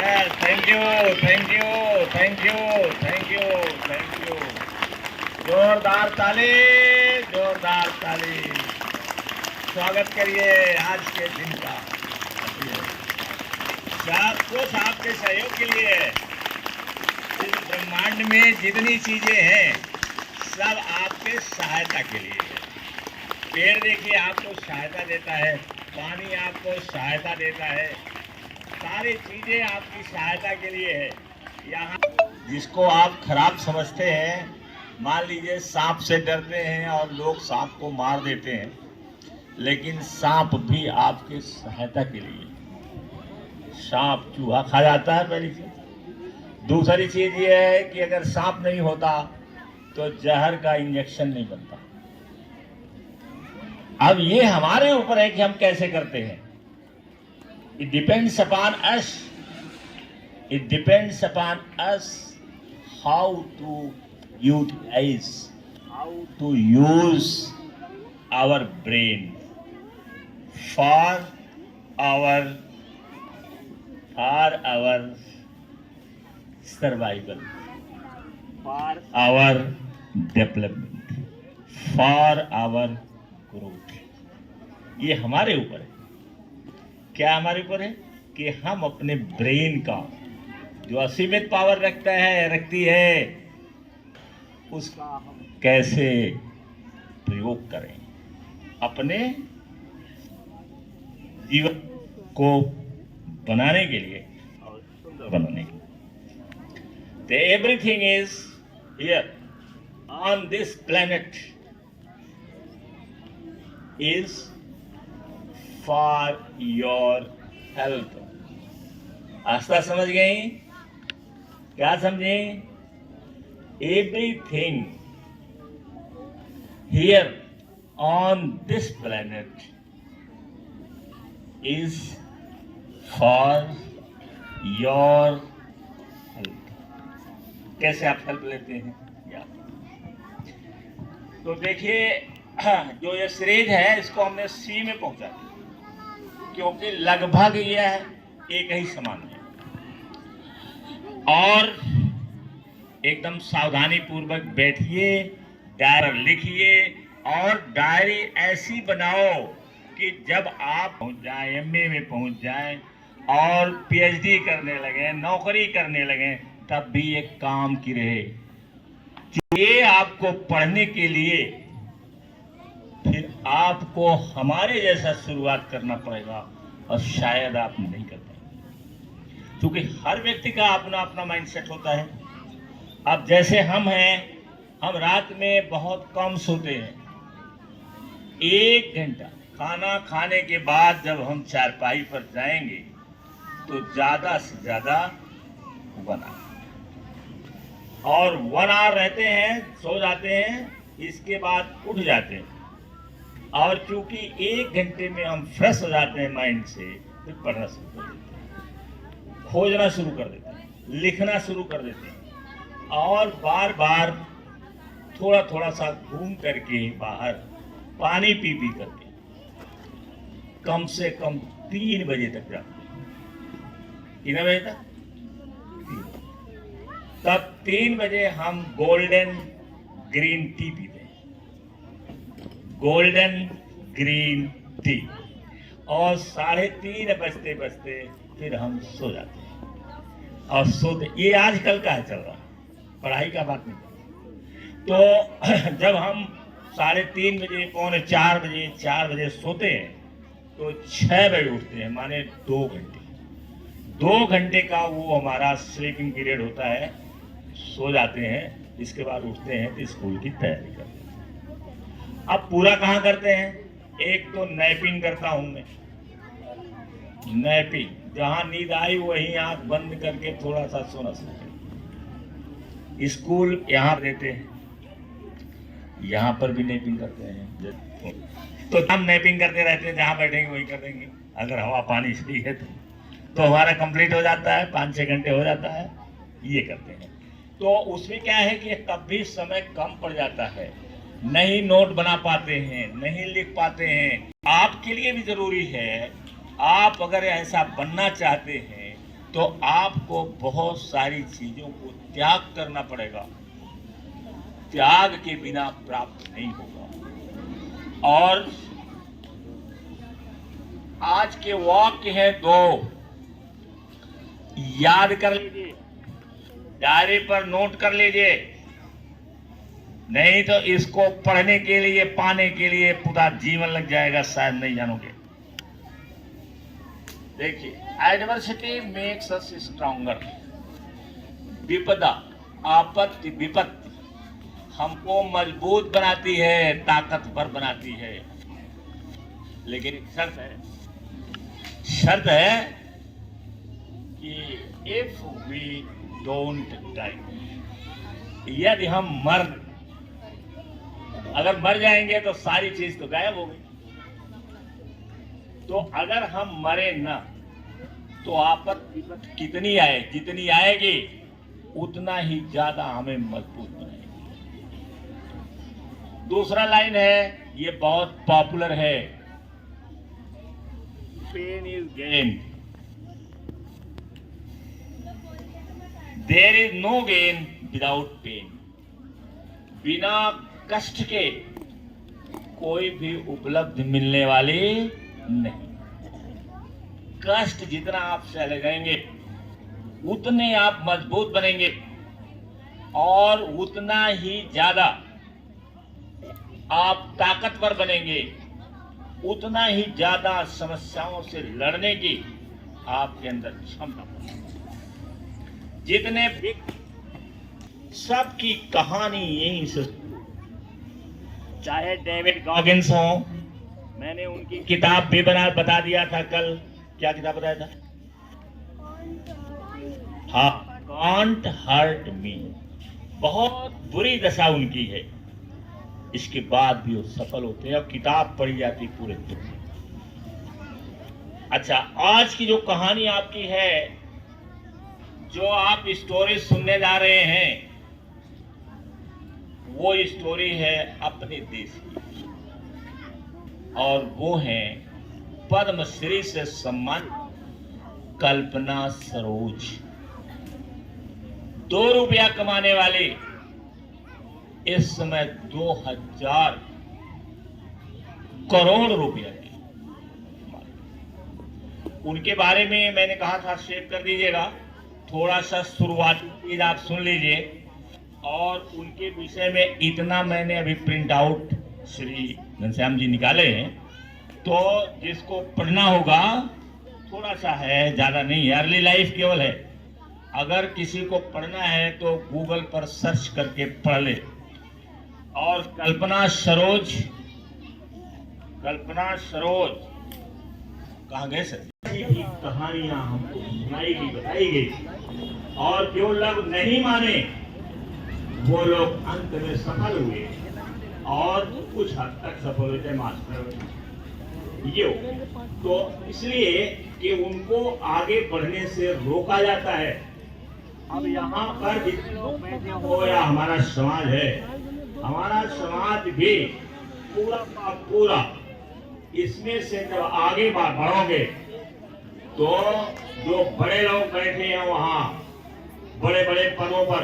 Yes, thank you, thank you, thank you, thank you, thank you. जोरदार ताली, जोरदार ताली। स्वागत करिए आज के दिन का। सब कुछ आपके सहयोग के लिए है। इस ब्रह्मांड में जितनी चीजें हैं सब आपके सहायता के लिए है। पेड़ देखिए आपको सहायता देता है, पानी आपको सहायता देता है, सारी चीजें आपकी सहायता के लिए है। यहाँ जिसको आप खराब समझते हैं, मान लीजिए सांप से डरते हैं और लोग सांप को मार देते हैं, लेकिन सांप भी आपके सहायता के लिए। सांप चूहा खा जाता है पहली चीज। दूसरी चीज ये है कि अगर सांप नहीं होता तो जहर का इंजेक्शन नहीं बनता। अब ये हमारे ऊपर है कि हम कैसे करते हैं। It depends upon us. It depends upon us how to utilize, how to use our brain for our survival, for our development, for our growth. ये हमारे ऊपर है। क्या हमारे ऊपर है कि हम अपने ब्रेन का जो असीमित पावर रखती है उसका हम कैसे प्रयोग करें अपने जीवन को बनाने के लिए और सुंदर बनाने के लिए। Everything is here on this planet is for your health. Astha समझ गई? क्या समझे? Everything here on this planet is for your health. कैसे आप हेल्प लेते हैं? तो देखिए, जो ये सीरीज है इसको हमने सी में पहुंचा दिया, क्योंकि लगभग यह एक ही समान है। और एकदम सावधानी पूर्वक बैठिए, डायरी लिखिए और डायरी ऐसी बनाओ कि जब आप पहुंच जाए, एमए में पहुंच जाए और पीएचडी करने लगे, नौकरी करने लगे, तब भी एक काम की रहे। ये आपको पढ़ने के लिए फिर आपको हमारे जैसा शुरुआत करना पड़ेगा और शायद आप नहीं कर पाएंगे, क्योंकि हर व्यक्ति का अपना अपना माइंडसेट होता है। अब जैसे हम हैं, हम रात में बहुत कम सोते हैं। 1 घंटा खाना खाने के बाद जब हम चारपाई पर जाएंगे तो ज्यादा से ज्यादा 1 आवर, और 1 आवर रहते हैं, सो जाते हैं, इसके बाद उठ जाते हैं। और चूंकि 1 घंटे में हम फ्रेश हो जाते हैं माइंड से, फिर पढ़ना शुरू कर देते हैं, खोजना शुरू कर देते हैं, लिखना शुरू कर देते हैं, और बार बार थोड़ा थोड़ा सा घूम करके बाहर पानी पी करके कम से कम 3 बजे तक जाते हैं। 3 बजे तक, तब 3 बजे हम गोल्डन ग्रीन टी पीते हैं, गोल्डन ग्रीन टी, और 3:30 बजते बजते फिर हम सो जाते हैं। और सोते, ये आजकल का चल रहा, पढ़ाई का बात नहीं। तो जब हम 3:30 बजे, 3:45 बजे, 4 बजे सोते हैं तो 6 बजे उठते हैं, माने 2 घंटे। 2 घंटे का वो हमारा स्लीपिंग पीरियड होता है, सो जाते हैं, इसके बाद उठते हैं तो स्कूल की तैयारी करते हैं। अब पूरा कहाँ करते हैं? एक तो नैपिंग करता हूं मैं, नैपिंग, जहां नींद आई वहीं आंख बंद करके थोड़ा सा सोना शुरू। स्कूल यहाँ देते हैं, यहाँ पर भी नैपिंग करते हैं। तो हम नैपिंग करते रहते हैं, जहां बैठेंगे वहीं कर देंगे, अगर हवा पानी सही है तो हमारा कंप्लीट हो जाता है, 5-6 घंटे हो जाता है, ये करते हैं। तो उसमें क्या है कि तब भी समय कम पड़ जाता है, नहीं नोट बना पाते हैं, नहीं लिख पाते हैं। आपके लिए भी जरूरी है, आप अगर ऐसा बनना चाहते हैं तो आपको बहुत सारी चीजों को त्याग करना पड़ेगा। त्याग के बिना प्राप्त नहीं होगा। और आज के वाक्य है दो, याद कर लीजिए, डायरी पर नोट कर लीजिए, नहीं तो इसको पढ़ने के लिए, पाने के लिए पूरा जीवन लग जाएगा, शायद नहीं जानोगे। देखिए, एडवर्सिटी मेक्स अस स्ट्रॉन्गर। विपदा, आपत्ति, विपत्ति हमको मजबूत बनाती है, ताकतवर बनाती है। लेकिन एक शर्त है कि इफ वी डोंट डाई, यदि हम अगर मर जाएंगे तो सारी चीज तो गायब हो गई। तो अगर हम मरे न तो आपत्ति कितनी आए, जितनी आएगी उतना ही ज्यादा हमें मजबूत बनाएगी। दूसरा लाइन है, ये बहुत पॉपुलर है, pain is gain, there is no gain without pain. बिना कष्ट के कोई भी उपलब्धि मिलने वाली नहीं। कष्ट जितना आप सहेंगे उतने आप मजबूत बनेंगे और उतना ही ज्यादा आप ताकतवर बनेंगे, उतना ही ज्यादा समस्याओं से लड़ने की आपके अंदर क्षमता बनेगी। जितने भी सबकी कहानी यहीं से, चाहे डेविड गॉगिंस हो, मैंने उनकी किताब भी बता दिया था कल, क्या किताब बताया था? हाँ, कांट हर्ट मी। बहुत बुरी दशा उनकी है, इसके बाद भी वो सफल होते हैं और किताब पढ़ी जाती पूरे दुनिया। अच्छा, आज की जो कहानी आपकी है, जो आप स्टोरी सुनने जा रहे हैं, वो स्टोरी है अपने देश की, और वो है पद्मश्री से सम्मानित कल्पना सरोज। 2 रुपया कमाने वाली इस समय 2000 करोड़ रुपया की। उनके बारे में मैंने कहा था शेयर कर दीजिएगा, थोड़ा सा शुरुआती चीज आप सुन लीजिए। और उनके विषय में इतना मैंने अभी प्रिंट आउट श्री घनश्याम जी निकाले हैं, तो जिसको पढ़ना होगा, थोड़ा सा है, ज्यादा नहीं है, अर्ली लाइफ केवल है। अगर किसी को पढ़ना है तो गूगल पर सर्च करके पढ़ ले। और कल्पना सरोज कहाँ गए सर? कहानियां हमको सुनाई गई, बताई गई, और जो लोग नहीं माने वो लोग अंत में सफल हुए, और कुछ हद तक सफल होते मास्टर ये। तो इसलिए कि उनको आगे बढ़ने से रोका जाता है। अब यहाँ पर जितने लोग बैठे हो या हमारा समाज है, हमारा समाज भी पूरा का पूरा, इसमें से जब आगे बढ़ोगे तो जो बड़े लोग बैठे हैं वहाँ बड़े बड़े पदों पर,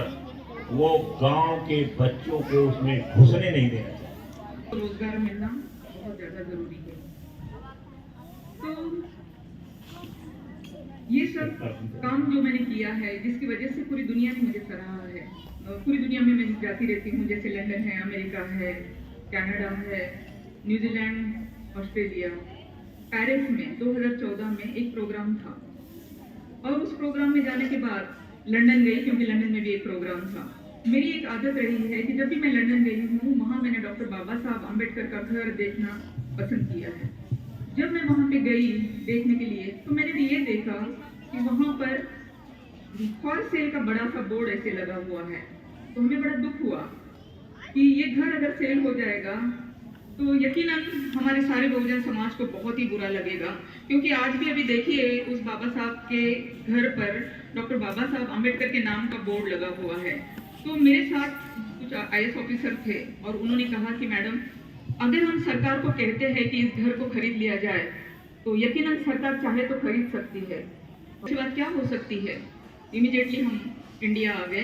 वो गांव के बच्चों को उसमें घुसने नहीं देना चाहिए। रोजगार मिलना बहुत ज्यादा जरूरी है। तो ये सब काम जो मैंने किया है, जिसकी वजह से पूरी दुनिया ने मुझे सराहा है। पूरी दुनिया में मैं जाती रहती हूँ, जैसे लंदन है, अमेरिका है, कनाडा है, न्यूजीलैंड, ऑस्ट्रेलिया। पेरिस में 2014 में एक प्रोग्राम था, और उस प्रोग्राम में जाने के बाद लंदन गई, क्योंकि लंदन में भी एक प्रोग्राम था। मेरी एक आदत रही है कि जब भी मैं लंदन गई हूँ, वहाँ मैंने डॉक्टर बाबा साहब अम्बेडकर का घर देखना पसंद किया है। जब मैं वहाँ पे गई देखने के लिए, तो मैंने भी ये देखा कि वहाँ पर फॉर सेल का बड़ा सा बोर्ड ऐसे लगा हुआ है। तो हमें बड़ा दुख हुआ कि ये घर अगर सेल हो जाएगा तो यकीनन हमारे सारे बहुजन समाज को बहुत ही बुरा लगेगा, क्योंकि आज भी अभी देखिए उस बाबा साहब के घर पर डॉक्टर बाबा साहब अम्बेडकर के नाम का बोर्ड लगा हुआ है। तो मेरे साथ कुछ IAS ऑफिसर थे, और उन्होंने कहा कि मैडम, अगर हम सरकार को कहते हैं कि इस घर को खरीद लिया जाए, तो यकीनन सरकार चाहे तो खरीद सकती है, उसके बाद क्या हो सकती है, इमीडिएटली हम इंडिया आ गए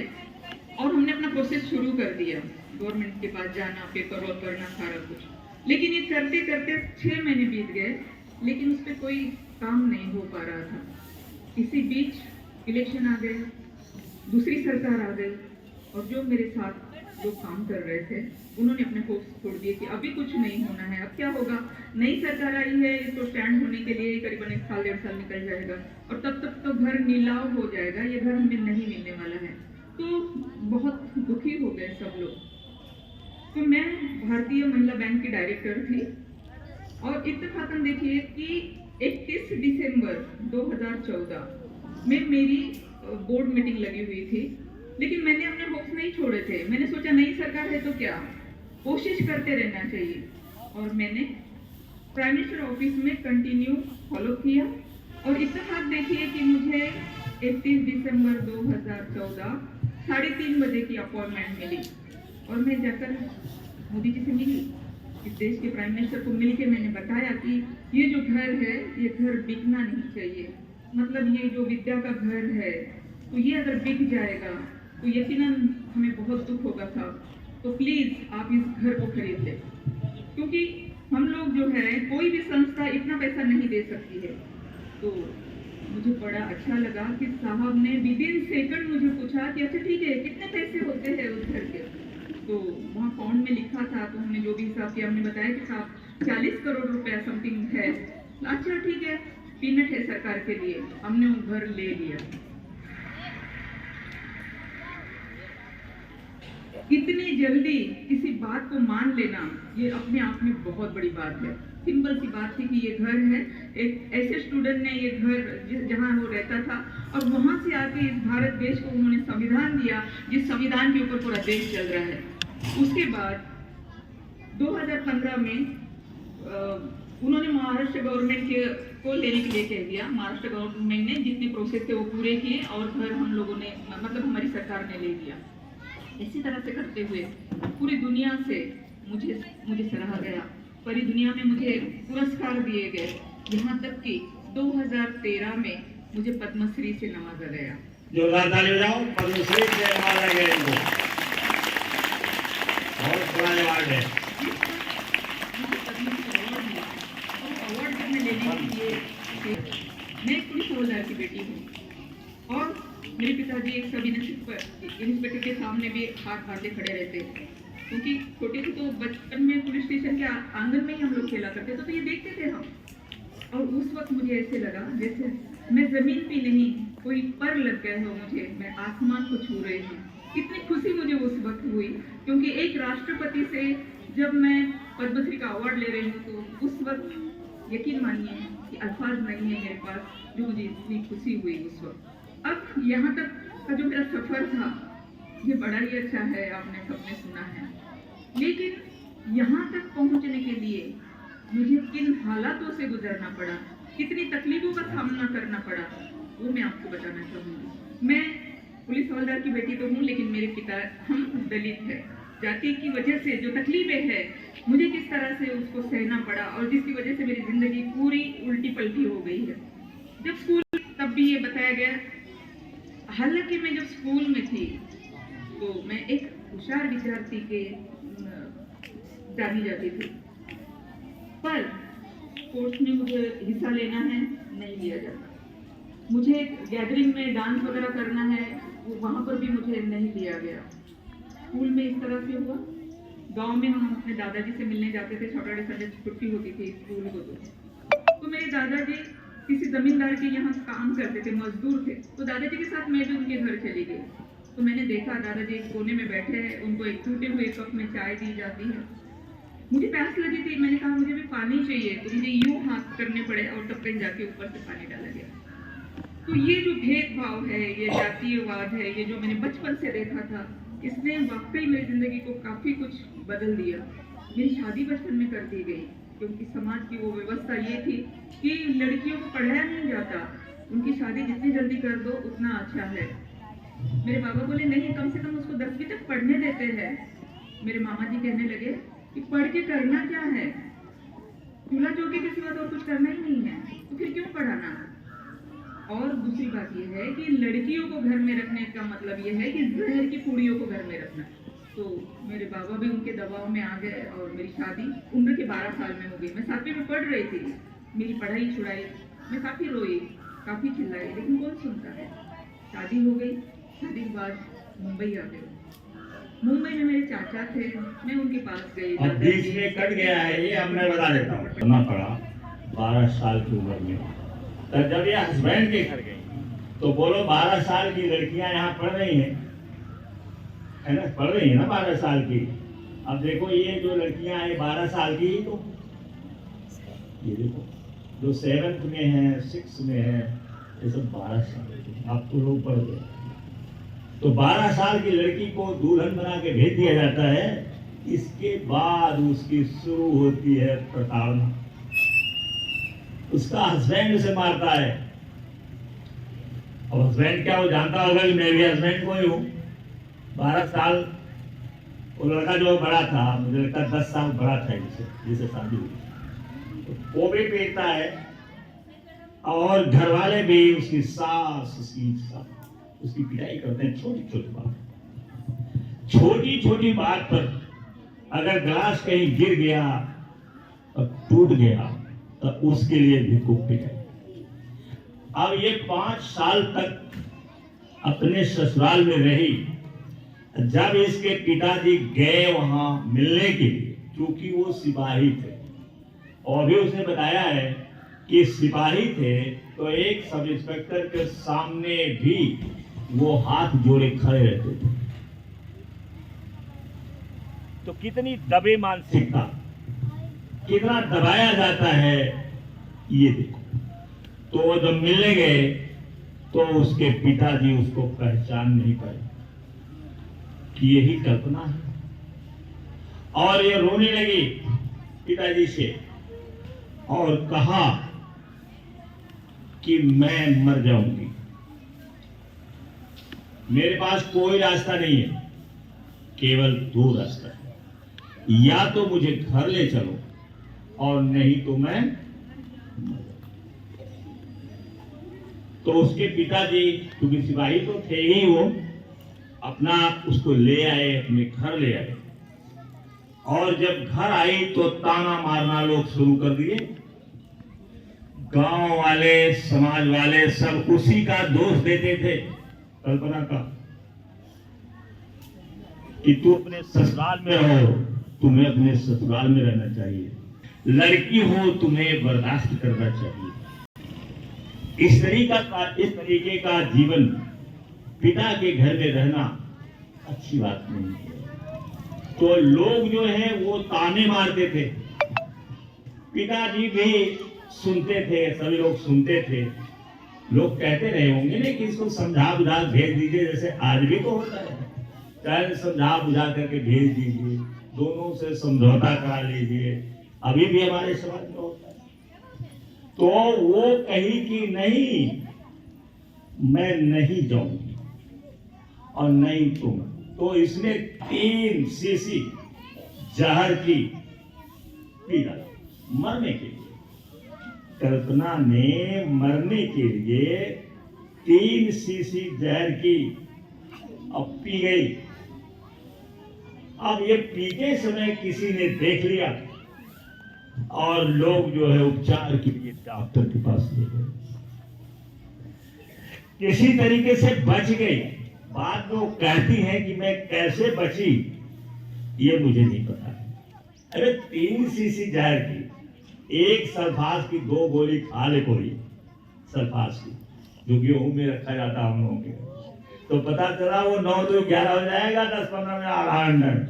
और हमने अपना प्रोसेस शुरू कर दिया, गवर्नमेंट के पास जाना, पेपर वर्क करना, सारा कुछ। लेकिन ये करते करते 6 महीने बीत गए, लेकिन उस पर कोई काम नहीं हो पा रहा था। इसी बीच इलेक्शन आ गए, दूसरी सरकार आ गई, और जो मेरे साथ लोग काम कर रहे थे उन्होंने अपने होप्स छोड़ दिए कि अभी कुछ नहीं होना है, अब क्या होगा, नई सरकार आई है, इसको स्टैंड होने के लिए करीबन 1 साल 1.5 साल निकल जाएगा और तब तक तो घर नीलाव हो जाएगा, ये घर हमें नहीं मिलने वाला है। तो बहुत दुखी हो गए सब लोग। तो मैं भारतीय महिला बैंक की डायरेक्टर थी और इत्तेफाकन देखिए कि 31 दिसंबर 2014 में मेरी बोर्ड मीटिंग लगी हुई थी, लेकिन मैंने अपने होप्स नहीं छोड़े थे। मैंने सोचा नई सरकार है तो क्या, कोशिश करते रहना चाहिए, और मैंने प्राइम मिनिस्टर ऑफिस में कंटिन्यू फॉलो किया। और इत्तेफाक देखिए कि मुझे 31 दिसंबर 2014 3:30 बजे की अपॉइंटमेंट मिली और मैं जाकर मोदी जी से मिली, इस देश के प्राइम मिनिस्टर को मिलकर मैंने बताया कि ये जो घर है ये घर बिकना नहीं चाहिए, मतलब ये जो विद्या का घर है तो ये अगर बिक जाएगा तो यकीनन हमें बहुत दुख होगा साहब, तो प्लीज आप इस घर को खरीद लें, क्योंकि हम लोग जो है कोई भी संस्था इतना पैसा नहीं दे सकती है। तो मुझे बड़ा अच्छा लगा कि साहब ने विदिन सेकंड मुझे पूछा कि अच्छा ठीक है कितने पैसे होते हैं उस घर के, तो वहाँ अकाउंट में लिखा था, तो हमने जो भी हिसाब किया हमने बताया कि साहब 40 करोड़ रुपया समथिंग है। अच्छा ठीक है, पीनट है सरकार के लिए, हमने वो घर ले लिया। इतनी जल्दी किसी बात को मान लेना ये अपने आप में बहुत बड़ी बात है। सिंपल सी बात थी कि ये घर है, एक ऐसे स्टूडेंट ने ये घर जहाँ वो रहता था और वहाँ से आके इस भारत देश को उन्होंने संविधान दिया, जिस संविधान के ऊपर पूरा देश चल रहा है। उसके बाद 2015 में उन्होंने महाराष्ट्र गवर्नमेंट को लेने के लिए कह दिया। महाराष्ट्र गवर्नमेंट ने जितने प्रोसेस थे वो पूरे किए और घर हम लोगों ने, मतलब हमारी सरकार ने ले लिया। इसी तरह से करते हुए पूरी दुनिया से मुझे सराहा गया, पूरी दुनिया में मुझे पुरस्कार दिए गए, यहाँ तक कि 2013 में मुझे पद्मश्री से नवाजा गया। जोरदार ताली बजाओ, पद्मश्री से नवाजा गया इनको, बहुत बड़ा अवार्ड है। अवार्ड जब मैं लेने के लिए, मैं एक पुलिस हवलदार की बेटी हूँ और मेरे पिताजी एक सब इंस्पेक्टर के सामने भी हाथ बांधे खड़े रहते, क्योंकि छोटे थे तो बचपन में पुलिस स्टेशन के आंगन में ही हम लोग खेला करते, तो ये देखते थे हम। और उस वक्त मुझे ऐसे लगा जैसे मैं जमीन पे नहीं, कोई पर लग गए हो मुझे, मैं आसमान को छू रही हूँ। कितनी खुशी मुझे उस वक्त हुई, क्योंकि एक राष्ट्रपति से जब मैं पद्मश्री का अवार्ड ले रही हूँ तो उस वक्त यकीन मानिए कि अल्फाज नहीं है मेरे पास जो मुझे इतनी खुशी हुई उस वक्त। अब यहाँ तक का जो मेरा सफर था ये बड़ा ही अच्छा है, आपने सबने सुना है, लेकिन यहाँ तक पहुँचने के लिए मुझे किन हालातों से गुजरना पड़ा, कितनी तकलीफों का सामना करना पड़ा, वो मैं आपको बताना चाहूँगी। मैं पुलिस हवलदार की बेटी तो हूँ, लेकिन मेरे पिता हम दलित हैं। जाति की वजह से जो तकलीफें हैं मुझे किस तरह से उसको सहना पड़ा और जिसकी वजह से मेरी जिंदगी पूरी उल्टी पलटी हो गई है। जब स्कूल तब भी ये बताया गया, हालांकि मैं जब स्कूल में थी तो मैं एक होशियार विद्यार्थी के जानी जाती थी, पर स्पोर्ट्स में मुझे हिस्सा लेना है नहीं लिया जाता, मुझे गैदरिंग में डांस वगैरह करना है वहाँ पर भी मुझे नहीं लिया गया। स्कूल में इस तरह से हुआ। गांव में हम अपने दादाजी से मिलने जाते थे, सैटरडे संडे छुट्टी होती थी स्कूल को, तो मेरे दादाजी किसी जमींदार के यहाँ काम करते थे, मजदूर थे, तो दादाजी के साथ मैं भी उनके घर चली गई। तो मैंने देखा दादाजी एक कोने में बैठे हैं, उनको एक टूटे हुए कप में चाय दी जाती है। मुझे प्यास लगी थी, मैंने कहा मुझे भी पानी चाहिए, तो मुझे यूं हाथ करने पड़े और तब कहीं जाके ऊपर से पानी डाला गया। तो ये जो भेदभाव है, ये जातीयवाद है, ये जो मैंने बचपन से देखा था, इसने वाकई मेरी जिंदगी को काफी कुछ बदल दिया। मेरी शादी बचपन में कर दी गई, क्योंकि समाज की वो व्यवस्था ये थी कि लड़कियों को पढ़ाया नहीं जाता, उनकी शादी जितनी जल्दी कर दो उतना अच्छा है। मेरे बाबा बोले नहीं, कम से कम उसको 10वीं तक पढ़ने देते हैं। मेरे मामा जी कहने लगे कि पढ़ के करना क्या है, चूल्हा चौकी के सिवा तो और कुछ करना ही नहीं है, तो फिर क्यों पढ़ाना। और दूसरी बात यह है कि लड़कियों को घर में रखने का मतलब यह है कि जहर की पूड़ियों को घर में रखना। तो मेरे बाबा भी उनके दबाव में आ गए और मेरी शादी उम्र के 12 साल में हो गई। मैं 7वीं में पढ़ रही थी, मेरी पढ़ाई छुड़ाई, मैं काफ़ी रोई, काफ़ी चिल्लाई, लेकिन कौन सुनता है। शादी हो गई, शादी के बाद मुंबई आ गई। मुंबई में मेरे चाचा थे, मैं उनके पास गई। अब बीच में कट गया है ये, अब मैं बता देता हूँ। करना पड़ा 12 साल की उम्र में। तो जब ये हस्बैंड के घर गई तो बोलो 12 साल की लड़कियां यहाँ पढ़ रही हैं, है ना, पढ़ रही है ना 12 साल की। अब देखो ये जो लड़कियां हैं 12 साल की, तो ये देखो जो 7th में है, 6th में है, ये सब 12 साल की। अब तो लोग पढ़ गए। तो 12 साल की लड़की को दुल्हन बना के भेज दिया जाता है। इसके बाद उसकी शुरू होती है प्रताड़ना। उसका हस्बैंड उसे मारता है। और हस्बैंड क्या, वो जानता होगा कि मैं भी हस्बैंड को ही हूँ। 12 साल वो लड़का जो बड़ा था, मुझे लगता 10 साल बड़ा था जिसे शादी हुई, तो वो भी पीटता है। और घर वाले भी, उसकी सास, उसकी पिटाई करते हैं। छोटी छोटी बात पर अगर ग्लास कहीं गिर गया और टूट गया तो उसके लिए भी खूब पिटाई। अब ये 5 साल तक अपने ससुराल में रही। जब इसके पिताजी गए वहां मिलने के लिए, क्योंकि वो सिपाही थे, और भी उसने बताया है कि सिपाही थे, तो एक सब इंस्पेक्टर के सामने भी वो हाथ जोड़े खड़े रहते थे। तो कितनी दबे मानसिकता, कितना दबाया जाता है ये देखो। तो वो जब मिलने गए तो उसके पिताजी उसको पहचान नहीं पाए कि यही कल्पना है। और ये रोने लगी पिताजी से और कहा कि मैं मर जाऊंगी, मेरे पास कोई रास्ता नहीं है, केवल 2 रास्ता है, या तो मुझे घर ले चलो और नहीं तो मैं। तो उसके पिताजी, क्योंकि सिपाही तो थे ही, वो अपना उसको ले आए, अपने घर ले आए। और जब घर आई तो ताना मारना लोग शुरू कर दिए। गांव वाले, समाज वाले सब उसी का दोष देते थे, कल्पना का, कि तू अपने ससुराल में रहो, तुम्हें अपने ससुराल में रहना चाहिए, लड़की हो तुम्हें बर्दाश्त करना चाहिए। इस तरीके का जीवन, पिता के घर में रहना अच्छी बात नहीं है। तो लोग जो है वो ताने मारते थे, पिताजी भी सुनते थे, सभी लोग सुनते थे। लोग कहते रहे होंगे ना कि इसको समझा बुझा भेज दीजिए, जैसे आज भी तो होता है, चाहे समझा बुझा करके भेज दीजिए, दोनों से समझौता करा लीजिए, अभी भी हमारे समाज में होता है। तो वो कही कि नहीं, मैं नहीं जाऊंगी और नहीं तुम। तो इसने 3 शीशी जहर की पी डाला मरने के लिए। कल्पना ने मरने के लिए 3 शीशी जहर की अब पी गई। अब ये पीते समय किसी ने देख लिया और लोग जो है उपचार के लिए डॉक्टर के पास ले गए। किसी तरीके से बच गई। बाद में वो कहती है कि मैं कैसे बची ये मुझे नहीं पता। अरे 3 शीशी जहर की, 1 सल्फास की 2 गोली खा ले कोई, सल्फास की, जो गेहूं में रखा जाता हम लोगों के, तो पता चला वो 9 तो 11 हो जाएगा, 10-15 में आधा मिनट।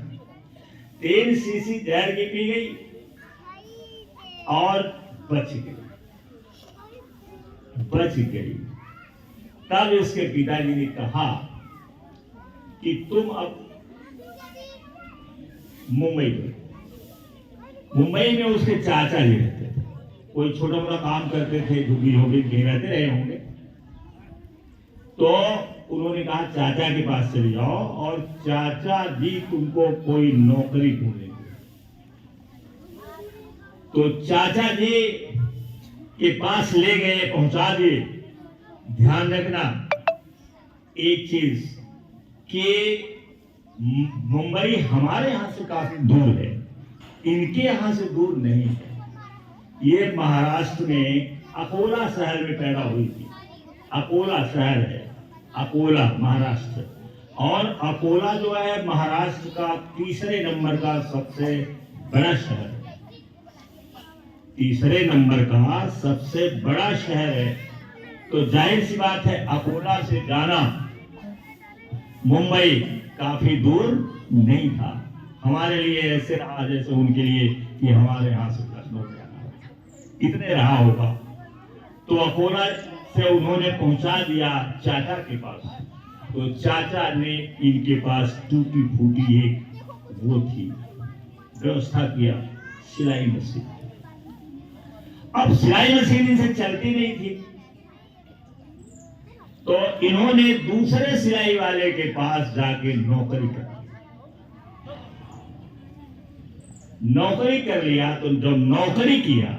3 शीशी जहर की पी गई और बच गई। तब उसके पिताजी ने कहा कि तुम अब मुंबई में उसके चाचा जी रहते थे, कोई छोटा मोटा काम करते थे, झुग्गी झोपड़ी कहीं रहते रहे होंगे। तो उन्होंने कहा चाचा के पास चले जाओ और चाचा जी तुमको कोई नौकरी ढूंढेंगे। तो चाचा जी के पास ले गए, पहुंचा दिए। ध्यान रखना एक चीज कि मुंबई हमारे यहां से काफी दूर है, इनके यहां से दूर नहीं है। ये महाराष्ट्र में अकोला शहर में पैदा हुई थी। अकोला शहर है, अकोला महाराष्ट्र। और अकोला जो है महाराष्ट्र का तीसरे नंबर का सबसे बड़ा शहर है, तीसरे नंबर का सबसे बड़ा शहर है। तो जाहिर सी बात है अकोला से जाना मुंबई काफी दूर नहीं था। हमारे लिए ऐसे रहा जैसे उनके लिए कि हमारे यहाँ से लखनऊ जाना, इतने रहा होगा। तो अकोला से उन्होंने पहुंचा दिया चाचा के पास। तो चाचा ने इनके पास टूटी फूटी एक वो थी व्यवस्था किया, सिलाई मशीन। अब सिलाई मशीन इनसे चलती नहीं थी, तो इन्होंने दूसरे सिलाई वाले के पास जाके नौकरी कर ली। नौकरी कर लिया तो जब नौकरी किया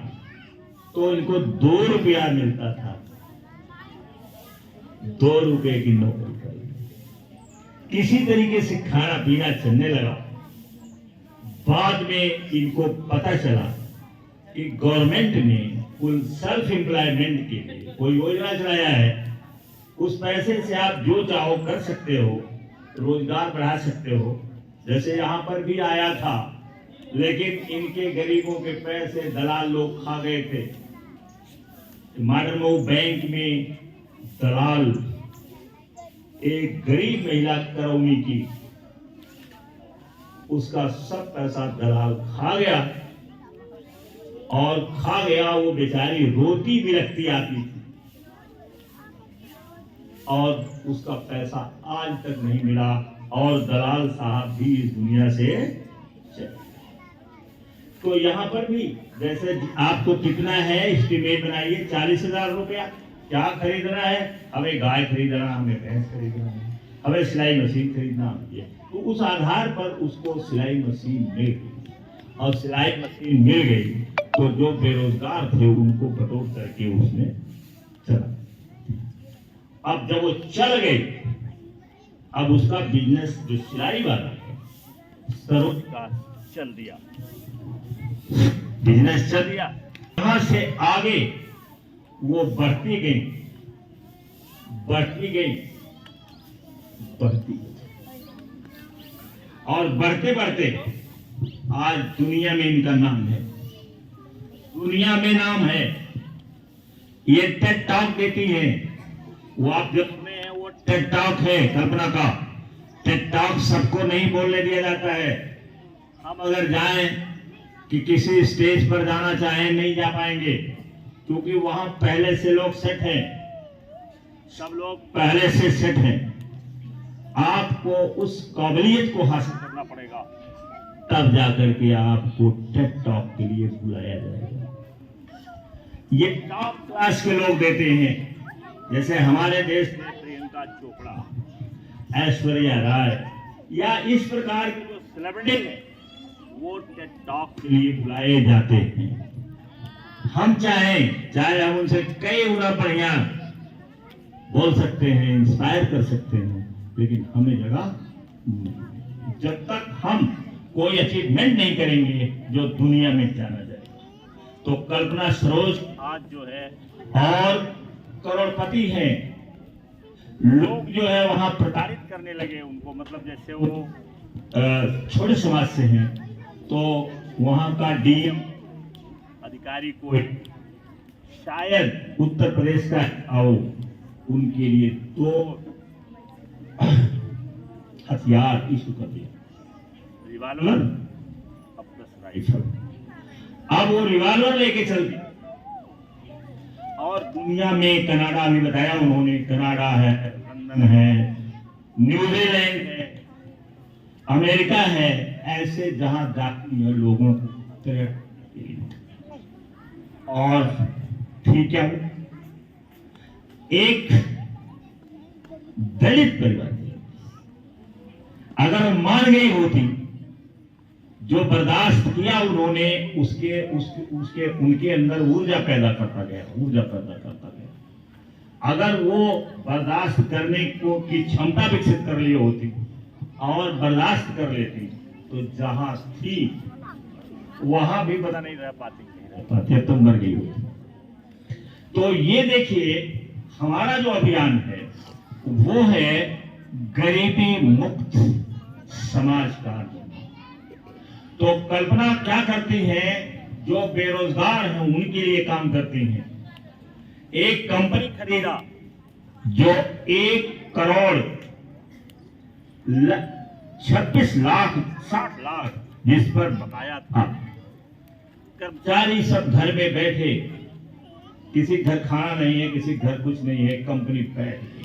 तो इनको 2 रुपया मिलता था। 2 रुपए की नौकरी कर ली। किसी तरीके से खाना पीना चलने लगा। बाद में इनको पता चला कि गवर्नमेंट ने कुल सेल्फ एम्प्लॉयमेंट के लिए कोई योजना चलाया है। उस पैसे से आप जो चाहो कर सकते हो, रोजगार बढ़ा सकते हो। जैसे यहाँ पर भी आया था, लेकिन इनके गरीबों के पैसे दलाल लोग खा गए थे। मॉडर्न बैंक में दलाल एक गरीब महिला करौनी की, उसका सब पैसा दलाल खा गया। और खा गया, वो बेचारी रोटी भी रखती आती थी और उसका पैसा आज तक नहीं मिला। और दलाल साहब भी इस दुनिया से चले। तो यहाँ पर भी जैसे आपको कितना है एस्टिमेट बनाइए, 40,000 रुपया। क्या खरीदना है? हमें गाय खरीदना, हमें भैंस खरीदना है, हमें सिलाई मशीन खरीदना है। तो उस आधार पर उसको सिलाई मशीन मिल गई। और सिलाई मशीन मिल गई तो जो बेरोजगार थे उनको बटोर करके उसने चला। अब जब वो चल गई, अब उसका बिजनेस जो सिलाई वाला है सरोज का चल दिया, बिजनेस चल दिया। वहां से आगे वो बढ़ती गई, बढ़ती गई, बढ़ती गई। और बढ़ते बढ़ते आज दुनिया में इनका नाम है, दुनिया में नाम है। ये टेड टॉक देती है, वो आप जो सुने हैं वो टेड टॉक है कल्पना का। टेड टॉक सबको नहीं बोलने दिया जाता है। हम अगर जाएं कि किसी स्टेज पर जाना चाहें नहीं जा पाएंगे, क्योंकि वहां पहले से लोग सेट हैं, सब लोग पहले से सेट हैं। आपको उस काबिलियत को हासिल करना पड़ेगा, तब जाकर के आपको टेड टॉक के लिए बुलाया जाएगा। ये टॉप क्लास के लोग देते हैं, जैसे हमारे देश में प्रियंका चोपड़ा, ऐश्वर्या राय या इस प्रकार के जो सेलिब्रिटी हैं वो टेड टॉक के लिए बुलाए जाते हैं। हम चाहे हम उनसे कई गुना बढ़िया बोल सकते हैं, इंस्पायर कर सकते हैं, लेकिन हमें जगह नहीं। जब तक हम कोई अचीवमेंट नहीं करेंगे जो दुनिया में जाना जाए। तो कल्पना सरोज आज जो है और करोड़पति हैं, लोग जो है वहां प्रताड़ित करने लगे उनको, मतलब जैसे वो छोटे समाज से हैं तो वहां का डीएम अधिकारी कोई शायद उत्तर प्रदेश का आओ, उनके लिए 2 हथियार इशू कर दिया, रिवॉल्वर प्लस राइफल। अब वो रिवॉल्वर लेके चल दिया। और दुनिया में कनाडा भी बताया उन्होंने, कनाडा है, लंदन है, न्यूजीलैंड है, अमेरिका है, ऐसे जहां जाती है लोगों को। और ठीक है, एक दलित परिवार अगर मान गई होती, जो बर्दाश्त किया उन्होंने, उसके उनके अंदर ऊर्जा पैदा करता गया, ऊर्जा पैदा करता गया। अगर वो बर्दाश्त करने को की क्षमता विकसित कर ली होती और बर्दाश्त कर लेती तो जहां थी वहां भी पता नहीं रह पाती तो मर गई होती। तो ये देखिए हमारा जो अभियान है वो है गरीबी मुक्त समाज का। तो कल्पना क्या करती है, जो बेरोजगार हैं उनके लिए काम करती हैं। एक कंपनी खरीदा जो 1,26,60,00,000 जिस पर बकाया था। कर्मचारी सब घर में बैठे, किसी घर खाना नहीं है, किसी घर कुछ नहीं है, कंपनी बैठ गई।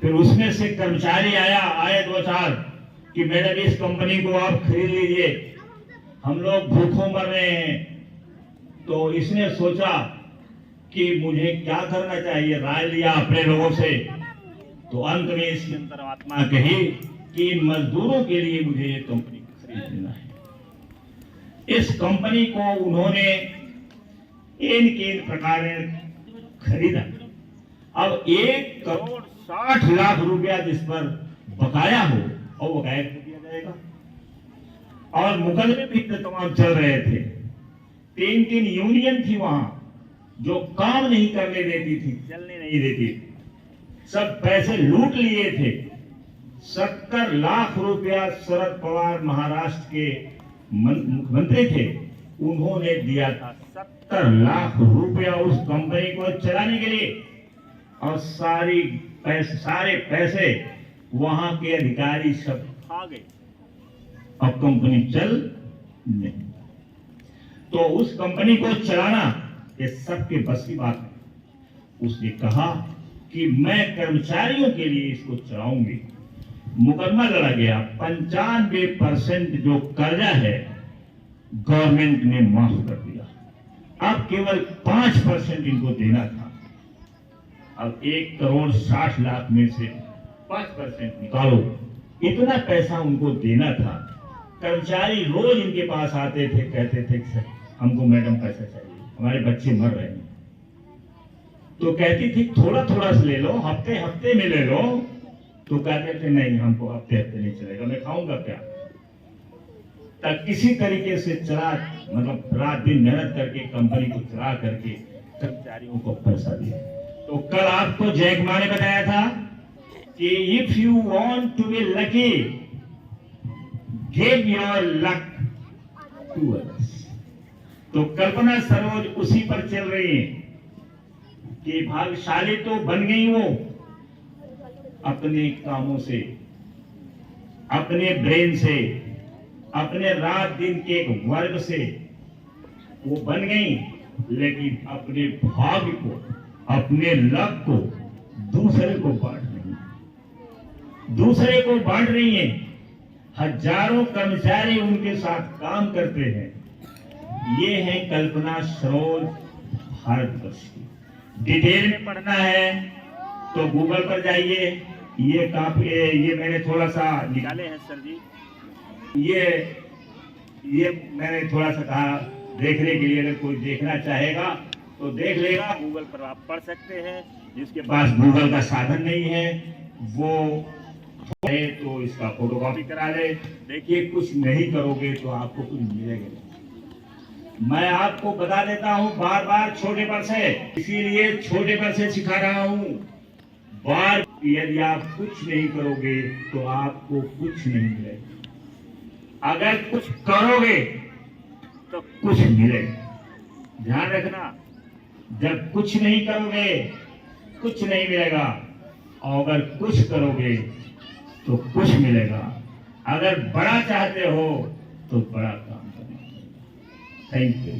फिर उसमें से कर्मचारी आए 2-4 कि मैडम इस कंपनी को आप खरीद लीजिए, हम लोग भूखों मर रहे हैं। तो इसने सोचा कि मुझे क्या करना चाहिए, राय लिया अपने लोगों से। तो अंत में इसकी अंतरात्मा कही कि इन मजदूरों के लिए मुझे ये कंपनी खरीद लेना है। इस कंपनी को उन्होंने इन प्रकार खरीदा। अब 1,60,00,000 रुपया जिस पर बकाया हो और वो गायब कर दिया जाएगा। और मुकदमे भी तमाम चल रहे थे। 3 यूनियन थी वहां जो काम नहीं करने देती थी, चलने नहीं देती थी। सब पैसे लूट लिए थे। 70 लाख रुपया शरद पवार महाराष्ट्र के मुख्यमंत्री थे, उन्होंने दिया था 70 लाख रुपया उस कंपनी को चलाने के लिए। और सारे पैसे वहां के अधिकारी सब खा गए। अब कंपनी चल नहीं। तो उस कंपनी को चलाना ये सबके बस की बात है। उसने कहा कि मैं कर्मचारियों के लिए इसको चलाऊंगी। मुकदमा लड़ा गया। 95% जो कर्जा है गवर्नमेंट ने माफ कर दिया। अब केवल 5% इनको देना था। अब 1,60,00,000 में से 5% निकालो, इतना पैसा उनको देना था। कर्मचारी रोज इनके पास आते थे, कहते थे सर हमको मैडम पैसा चाहिए, हमारे बच्चे मर रहे हैं। तो कहती थी थोड़ा थोड़ा से ले लो, हफ्ते हफ्ते में ले लो। तो कहते थे नहीं हमको हफ्ते हफ्ते नहीं चलेगा, मैं खाऊंगा क्या। तब किसी तरीके से चला, मतलब रात दिन मेहनत करके कंपनी को चला करके कर्मचारियों को पैसा दिया। तो कल आपको जैकमा ने बताया था कि if you want to be lucky give your luck to others. तो कल्पना सरोज उसी पर चल रही है कि भाग्यशाली तो बन गई वो अपने कामों से, अपने ब्रेन से, अपने रात दिन के एक वर्ग से वो बन गई। लेकिन अपने भाग्य को, अपने लक को दूसरे को बांट रही है। हजारों कर्मचारी उनके साथ काम करते हैं। ये है कल्पना सरोज भारतवर्ष की। डिटेल में पढ़ना है तो गूगल पर जाइए। ये काफी, ये मैंने थोड़ा सा निकाले हैं सर जी। ये मैंने थोड़ा सा कहा देखने के लिए, अगर कोई देखना चाहेगा तो देख लेगा। गूगल पर आप पढ़ सकते हैं। जिसके पास गूगल का साधन नहीं है वो है तो इसका फोटोकॉपी करा ले। देखिए कुछ नहीं करोगे तो आपको कुछ मिलेगा नहीं। मैं आपको बता देता हूं बार बार छोटे पर से, इसीलिए छोटे पर से सिखा रहा हूं। बार यदि आप कुछ नहीं करोगे तो आपको कुछ नहीं मिलेगा। अगर कुछ करोगे तो कुछ मिलेगा। ध्यान रखना, जब कुछ नहीं करोगे कुछ नहीं मिलेगा, और अगर कुछ करोगे तो कुछ मिलेगा। अगर बड़ा चाहते हो तो बड़ा काम करना। Thank you.